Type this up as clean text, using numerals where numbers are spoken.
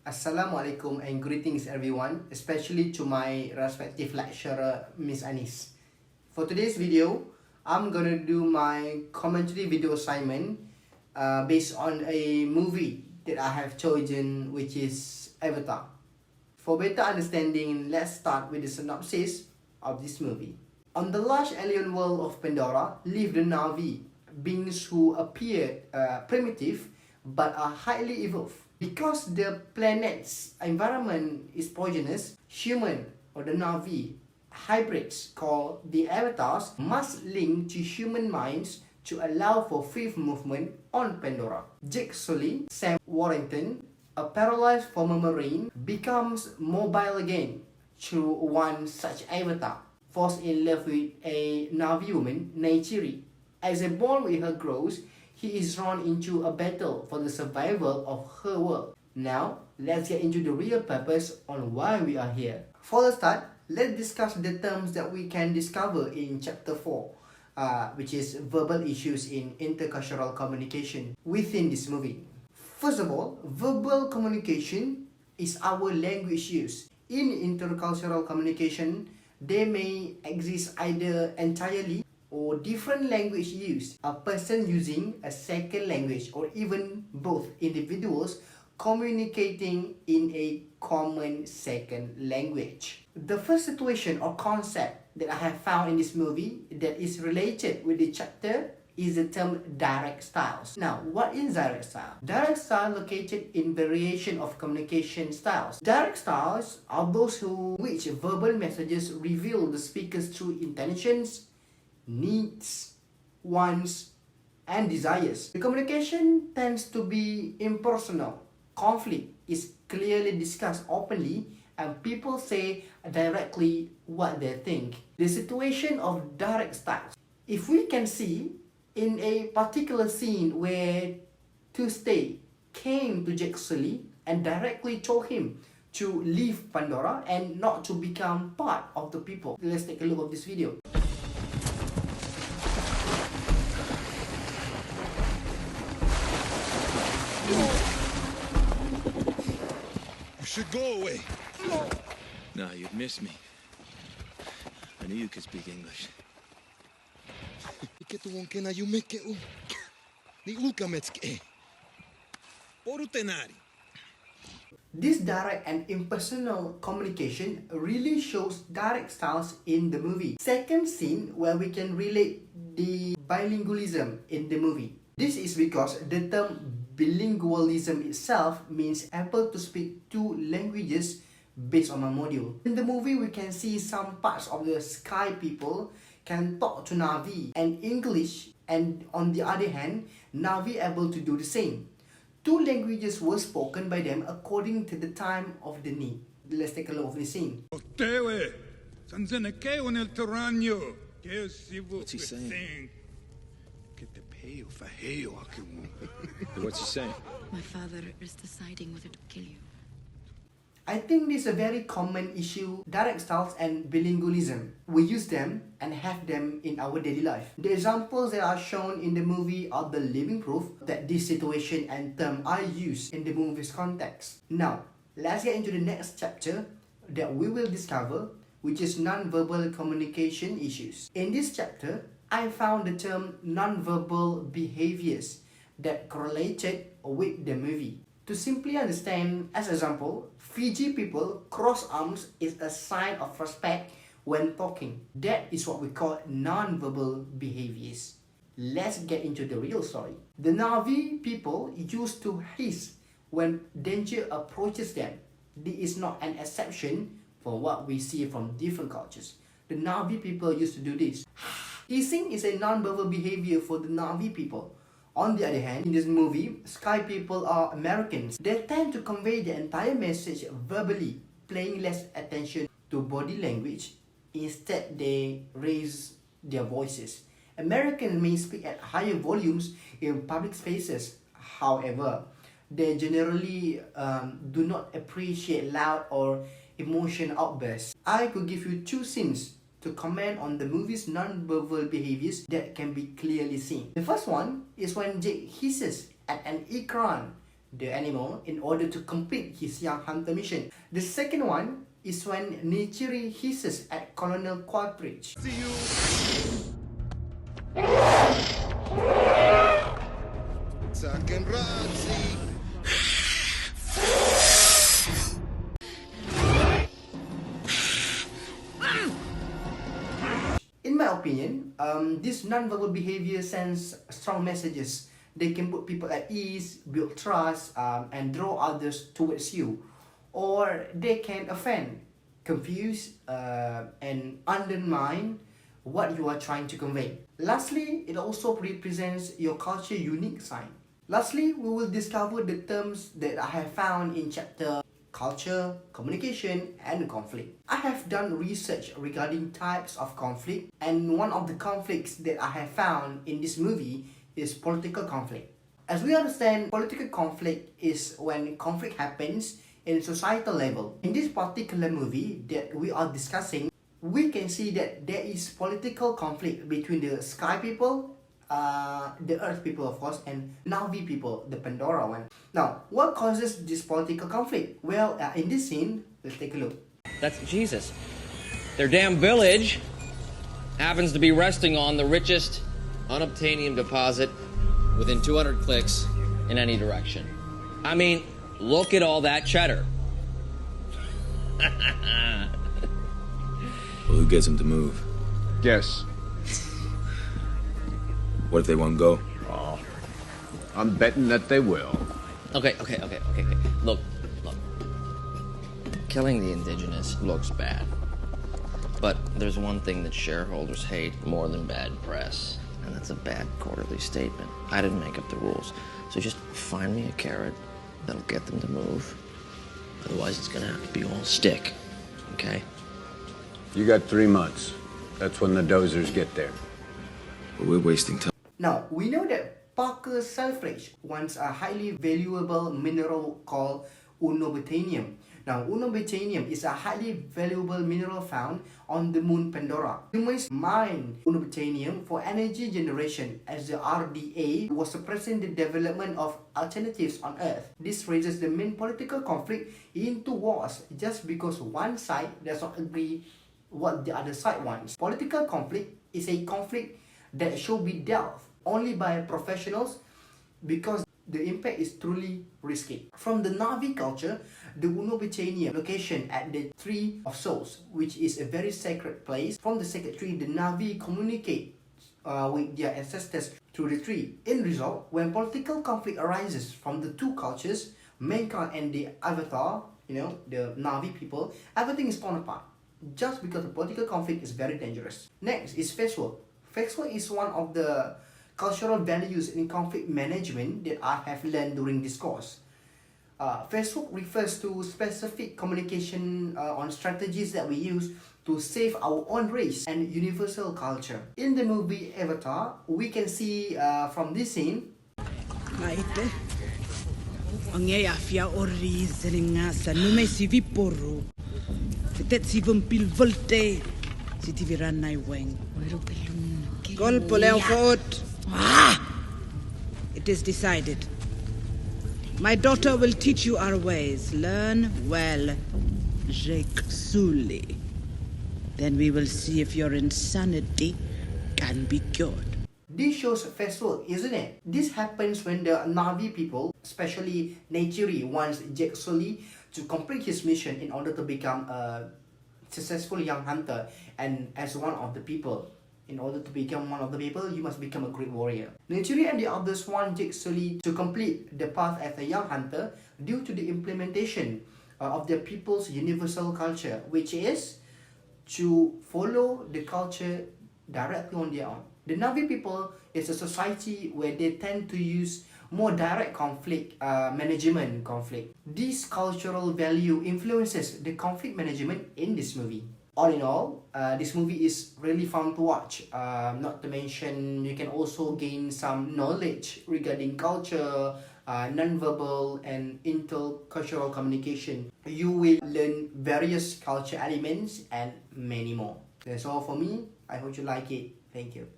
Assalamualaikum and greetings everyone, especially to my respective lecturer, Miss Anis. For today's video, I'm gonna do my commentary video assignment based on a movie that I have chosen, which is Avatar. For better understanding, let's start with the synopsis of this movie. On the large alien world of Pandora live the Na'vi, beings who appear primitive but are highly evolved. Because the planet's environment is poisonous, human or the Na'vi hybrids called the Avatars must link to human minds to allow for free movement on Pandora. Jake Sully, Sam Warrington, a paralyzed former Marine, becomes mobile again through one such avatar, falls in love with a Na'vi woman, Neytiri. As a bond with her grows, he is drawn into a battle for the survival of her world. Now, let's get into the real purpose on why we are here. For the start, let's discuss the terms that we can discover in Chapter 4, which is verbal issues in intercultural communication within this movie. First of all, verbal communication is our language use. In intercultural communication, they may exist either entirely or different language use, a person using a second language, or even both individuals communicating in a common second language. The first situation or concept that I have found in this movie that is related with the chapter is the term direct styles. Now, what is direct style? Direct style located in variation of communication styles. Direct styles are those which verbal messages reveal the speaker's true intentions, needs, wants, and desires. The communication tends to be impersonal. Conflict is clearly discussed openly and people say directly what they think. The situation of direct styles. If we can see in a particular scene where Tuesday came to Jake Sully and directly told him to leave Pandora and not to become part of the people. Let's take a look at this video. You should go away. No, you'd miss me. I knew you could speak English. Ike tu onke na yume ke u. Ni ulkametske. Porutenari. This direct and impersonal communication really shows direct styles in the movie. Second scene where we can relate the bilingualism in the movie. This is because the term bilingualism itself means able to speak two languages based on a module. In the movie, we can see some parts of the sky people can talk to Na'vi and English, and on the other hand, Na'vi able to do the same. Two languages were spoken by them according to the time of the need. Let's take a look at the scene. What's he saying? What's he saying? My father is deciding whether to kill you. I think this is a very common issue, direct styles and bilingualism. We use them and have them in our daily life. The examples that are shown in the movie are the living proof that this situation and term are used in the movie's context. Now, let's get into the next chapter that we will discover, which is non-verbal communication issues. In this chapter, I found the term non-verbal behaviors that correlated with the movie. To simply understand, as example, Fiji people cross arms is a sign of respect when talking. That is what we call non-verbal behaviors. Let's get into the real story. The Na'vi people used to hiss when danger approaches them. This is not an exception for what we see from different cultures. The Na'vi people used to do this. Hissing is a non-verbal behavior for the Na'vi people. On the other hand, in this movie, Sky people are Americans. They tend to convey the entire message verbally, paying less attention to body language. Instead, they raise their voices. Americans may speak at higher volumes in public spaces. However, they generally do not appreciate loud or emotional outbursts. I could give you two scenes to comment on the movie's non-verbal behaviors that can be clearly seen. The first one is when Jake hisses at an ikran the animal, in order to complete his young hunter mission. The second one is when Neytiri hisses at Colonel Quadridge. See you. Second run, see. In my opinion, this non-verbal behavior sends strong messages. They can put people at ease, build trust, and draw others towards you. Or they can offend, confuse, and undermine what you are trying to convey. Lastly, it also represents your culture unique side. Lastly, we will discover the terms that I have found in chapter culture, communication, and conflict. I have done research regarding types of conflict, and one of the conflicts that I have found in this movie is political conflict. As we understand, political conflict is when conflict happens in societal level. In this particular movie that we are discussing, we can see that there is political conflict between the sky people, the earth people of course, and Navi people, the Pandora one. Now, what causes this political conflict? Well, in this scene, let's take a look. That's Jesus. Their damn village happens to be resting on the richest unobtainium deposit within 200 clicks in any direction. I mean, look at all that cheddar. Well, who gets them to move? Yes. What if they won't go? Oh, I'm betting that they will. Okay. Look. Killing the indigenous looks bad. But there's one thing that shareholders hate more than bad press, and that's a bad quarterly statement. I didn't make up the rules. So just find me a carrot that'll get them to move. Otherwise, it's gonna have to be all stick. Okay? You got 3 months. That's when the dozers get there. But we're wasting time. Now, we know that Parker Selfridge wants a highly valuable mineral called unobtainium. Now, unobtainium is a highly valuable mineral found on the moon Pandora. Humans mine unobtainium for energy generation, as the RDA was suppressing the development of alternatives on Earth. This raises the main political conflict into wars just because one side does not agree what the other side wants. Political conflict is a conflict that should be dealt only by professionals because the impact is truly risky. From the Navi culture, the unobtainium location at the Tree of Souls, which is a very sacred place. From the sacred tree, the Navi communicate with their ancestors through the tree. In result, when political conflict arises from the two cultures, mankind and the Avatar, the Navi people, everything is torn apart. Just because the political conflict is very dangerous. Next is face work. Face work is one of the cultural values in conflict management that I have learned during this course. Face work refers to specific communication on strategies that we use to save our own race and universal culture. In the movie Avatar, we can see from this scene, Maite. Onge afia ori zelinga sa nume sivi poro. Fitet sivum pil volte. Siti viranai weng. Gol poleo fort. It is decided. My daughter will teach you our ways. Learn well, Jake Sully. Then we will see if your insanity can be cured. this shows face work, isn't it? This happens when the Navi people, especially Neytiri, wants Jake Sully to complete his mission in order to become a successful young hunter. And as one of the people, in order to become one of the people, you must become a great warrior. Neytiri and the others want Jake Sully to complete the path as a young hunter due to the implementation of their people's universal culture, which is to follow the culture directly on their own. The Navi people is a society where they tend to use more direct management conflict. This cultural value influences the conflict management in this movie. All in all, this movie is really fun to watch. Not to mention, you can also gain some knowledge regarding culture, non-verbal and intercultural communication. You will learn various culture elements and many more. That's all for me. I hope you like it. Thank you.